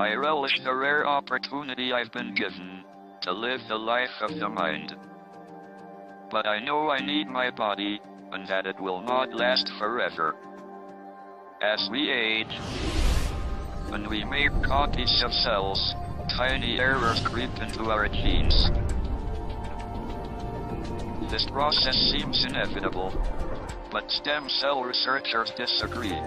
I relish the rare opportunity I've been given to live the life of the mind. But I know I need my body, and that it will not last forever. As we age, and we make copies of cells, tiny errors creep into our genes. This process seems inevitable, but stem cell researchers disagree.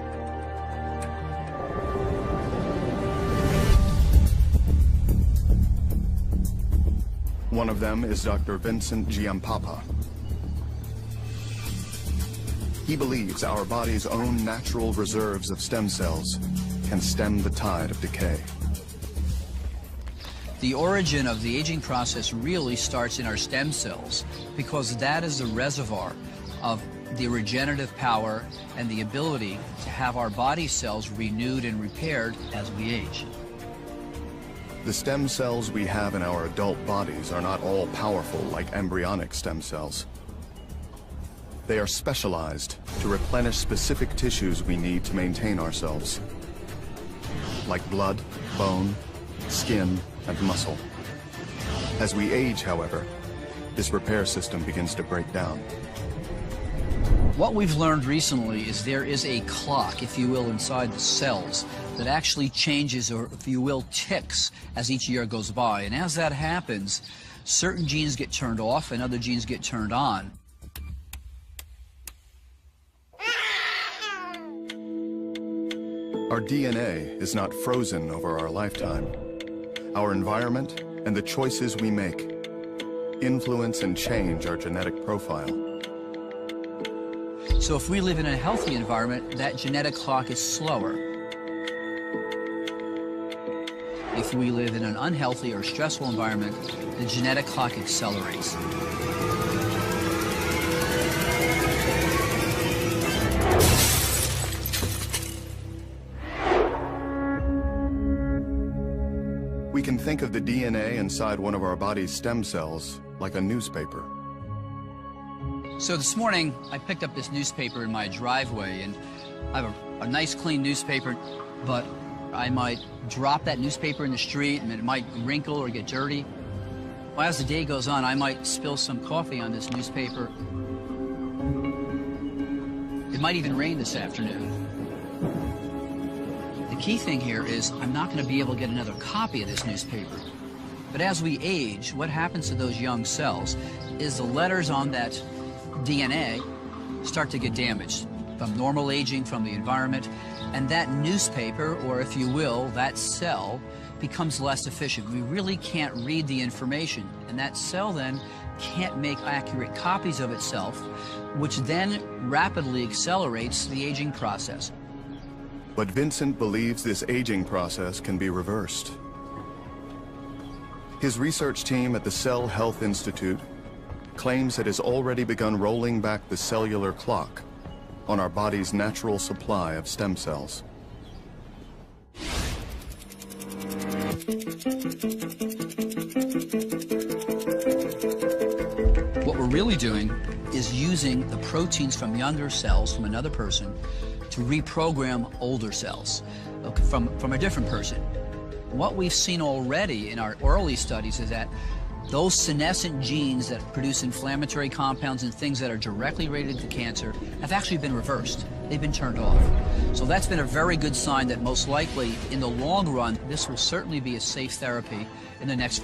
One of them is Dr. Vincent Giampapa. He believes our body's own natural reserves of stem cells can stem the tide of decay. The origin of the aging process really starts in our stem cells because that is the reservoir of the regenerative power and the ability to have our body cells renewed and repaired as we age. The stem cells we have in our adult bodies are not all powerful like embryonic stem cells. They are specialized to replenish specific tissues we need to maintain ourselves, like blood, bone, skin, and muscle. As we age, however, this repair system begins to break down. What we've learned recently is there is a clock, if you will, inside the cells that actually changes, or if you will, ticks as each year goes by. And as that happens, certain genes get turned off and other genes get turned on. Our DNA is not frozen over our lifetime. Our environment and the choices we make influence and change our genetic profile. So if we live in a healthy environment, that genetic clock is slower. If we live in an unhealthy or stressful environment, the genetic clock accelerates. We can think of the DNA inside one of our body's stem cells like a newspaper. So this morning, I picked up this newspaper in my driveway, and I have a nice clean newspaper, but I might drop that newspaper in the street and it might wrinkle or get dirty. Well, as the day goes on, I might spill some coffee on this newspaper. It might even rain this afternoon. The key thing here is I'm not going to be able to get another copy of this newspaper. But as we age, what happens to those young cells is the letters on that DNA start to get damaged from normal aging, from the environment, and that newspaper, or if you will, that cell, becomes less efficient. We really can't read the information, and that cell then can't make accurate copies of itself, which then rapidly accelerates the aging process. But Vincent believes this aging process can be reversed. His research team at the Cell Health Institute claims it has already begun rolling back the cellular clock on our body's natural supply of stem cells. What we're really doing is using the proteins from younger cells from another person to reprogram older cells from a different person. What we've seen already in our early studies is that those senescent genes that produce inflammatory compounds and things that are directly related to cancer have actually been reversed. They've been turned off. So that's been a very good sign that most likely, in the long run, this will certainly be a safe therapy in the next